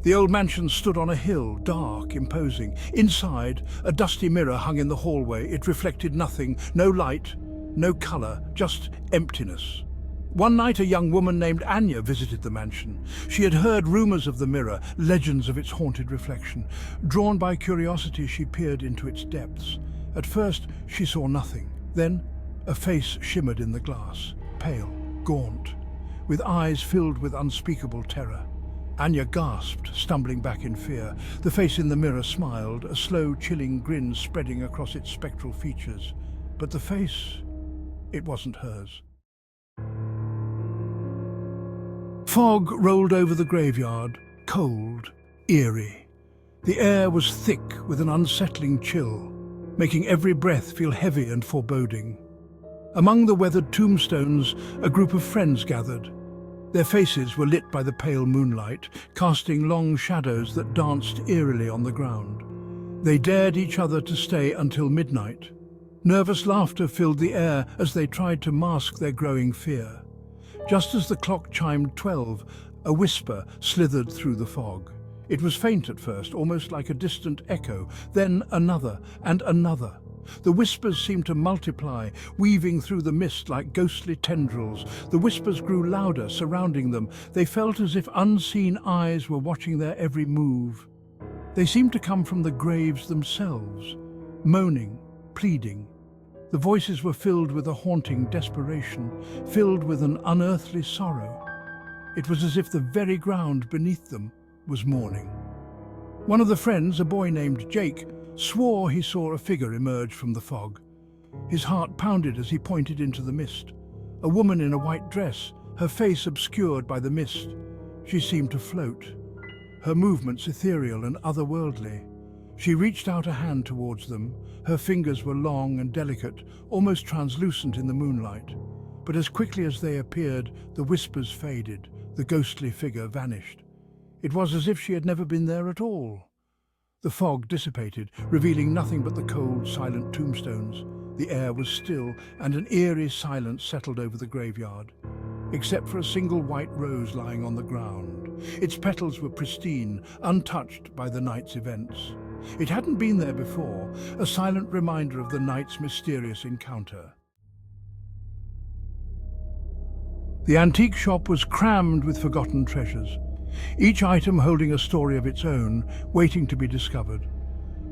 The old mansion stood on a hill, dark, imposing. Inside, a dusty mirror hung in the hallway. It reflected nothing, no light, no colour, just emptiness. One night a young woman named Anya visited the mansion. She had heard rumours of the mirror, legends of its haunted reflection. Drawn by curiosity, she peered into its depths. At first, she saw nothing. Then, a face shimmered in the glass, pale, gaunt, with eyes filled with unspeakable terror. Anya gasped, stumbling back in fear. The face in the mirror smiled, a slow, chilling grin spreading across its spectral features. But the face, it wasn't hers. Fog rolled over the graveyard, cold, eerie. The air was thick with an unsettling chill, making every breath feel heavy and foreboding. Among the weathered tombstones, a group of friends gathered. Their faces were lit by the pale moonlight, casting long shadows that danced eerily on the ground. They dared each other to stay until midnight. Nervous laughter filled the air as they tried to mask their growing fear. Just as the clock chimed 12, a whisper slithered through the fog. It was faint at first, almost like a distant echo, then another and another. The whispers seemed to multiply, weaving through the mist like ghostly tendrils. The whispers grew louder, surrounding them. They felt as if unseen eyes were watching their every move. They seemed to come from the graves themselves, moaning, pleading. The voices were filled with a haunting desperation, filled with an unearthly sorrow. It was as if the very ground beneath them was mourning. One of the friends, a boy named Jake, swore he saw a figure emerge from the fog. His heart pounded as he pointed into the mist. A woman in a white dress, her face obscured by the mist. She seemed to float, her movements ethereal and otherworldly. She reached out a hand towards them. Her fingers were long and delicate, almost translucent in the moonlight. But as quickly as they appeared, the whispers faded, the ghostly figure vanished. It was as if she had never been there at all. The fog dissipated, revealing nothing but the cold, silent tombstones. The air was still, and an eerie silence settled over the graveyard, except for a single white rose lying on the ground. Its petals were pristine, untouched by the night's events. It hadn't been there before, a silent reminder of the night's mysterious encounter. The antique shop was crammed with forgotten treasures, each item holding a story of its own, waiting to be discovered.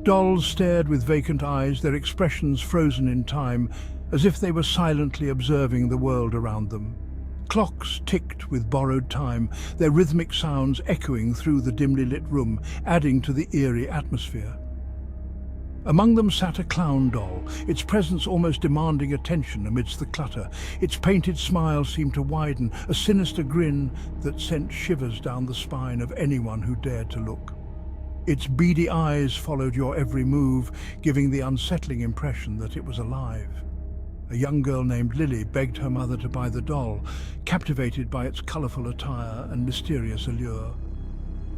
Dolls stared with vacant eyes, their expressions frozen in time, as if they were silently observing the world around them. Clocks ticked with borrowed time, their rhythmic sounds echoing through the dimly lit room, adding to the eerie atmosphere. Among them sat a clown doll, its presence almost demanding attention amidst the clutter. Its painted smile seemed to widen, a sinister grin that sent shivers down the spine of anyone who dared to look. Its beady eyes followed your every move, giving the unsettling impression that it was alive. A young girl named Lily begged her mother to buy the doll, captivated by its colourful attire and mysterious allure.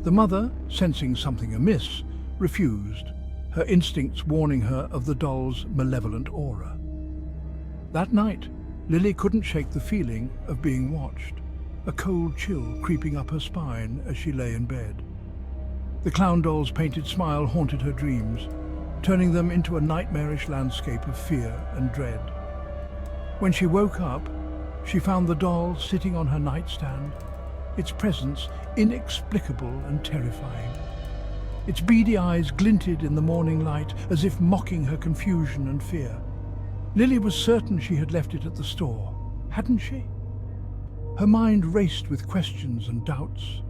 The mother, sensing something amiss, refused, her instincts warning her of the doll's malevolent aura. That night, Lily couldn't shake the feeling of being watched, a cold chill creeping up her spine as she lay in bed. The clown doll's painted smile haunted her dreams, turning them into a nightmarish landscape of fear and dread. When she woke up, she found the doll sitting on her nightstand, its presence inexplicable and terrifying. Its beady eyes glinted in the morning light as if mocking her confusion and fear. Lily was certain she had left it at the store, hadn't she? Her mind raced with questions and doubts.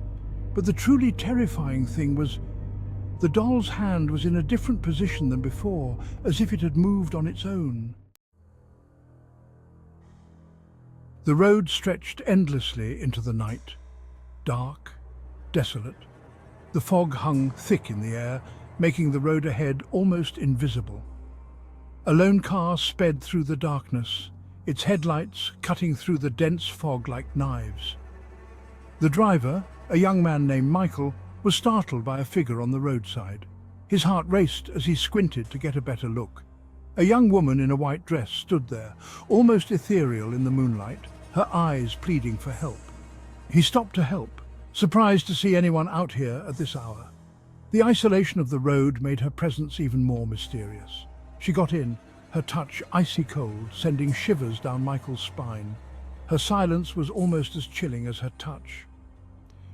But the truly terrifying thing was the doll's hand was in a different position than before, as if it had moved on its own. The road stretched endlessly into the night, dark, desolate. The fog hung thick in the air, making the road ahead almost invisible. A lone car sped through the darkness, its headlights cutting through the dense fog like knives. The driver, a young man named Michael, was startled by a figure on the roadside. His heart raced as he squinted to get a better look. A young woman in a white dress stood there, almost ethereal in the moonlight, her eyes pleading for help. He stopped to help, surprised to see anyone out here at this hour. The isolation of the road made her presence even more mysterious. She got in, her touch icy cold, sending shivers down Michael's spine. Her silence was almost as chilling as her touch.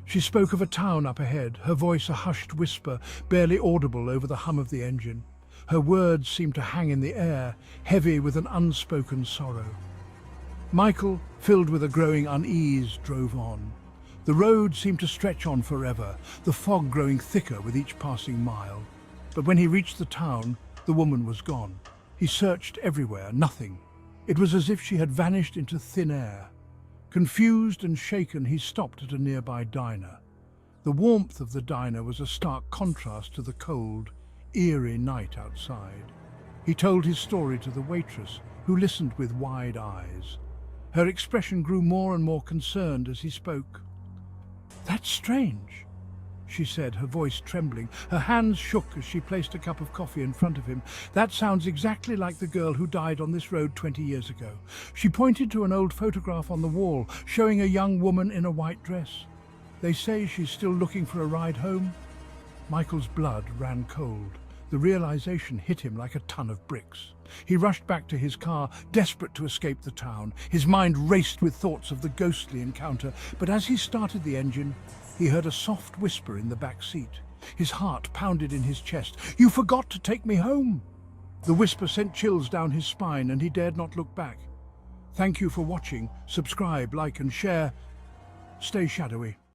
She spoke of a town up ahead, her voice a hushed whisper, barely audible over the hum of the engine. Her words seemed to hang in the air, heavy with an unspoken sorrow. Michael, filled with a growing unease, drove on. The road seemed to stretch on forever, the fog growing thicker with each passing mile. But when he reached the town, the woman was gone. He searched everywhere, nothing. It was as if she had vanished into thin air. Confused and shaken, he stopped at a nearby diner. The warmth of the diner was a stark contrast to the cold, eerie night outside. He told his story to the waitress, who listened with wide eyes. Her expression grew more and more concerned as he spoke. "That's strange," she said, her voice trembling. Her hands shook as she placed a cup of coffee in front of him. "That sounds exactly like the girl who died on this road 20 years ago." She pointed to an old photograph on the wall, showing a young woman in a white dress. "They say she's still looking for a ride home?" Michael's blood ran cold. The realization hit him like a ton of bricks. He rushed back to his car, desperate to escape the town. His mind raced with thoughts of the ghostly encounter, but as he started the engine, he heard a soft whisper in the back seat. His heart pounded in his chest. "You forgot to take me home!" The whisper sent chills down his spine, and he dared not look back. Thank you for watching. Subscribe, like and share. Stay shadowy.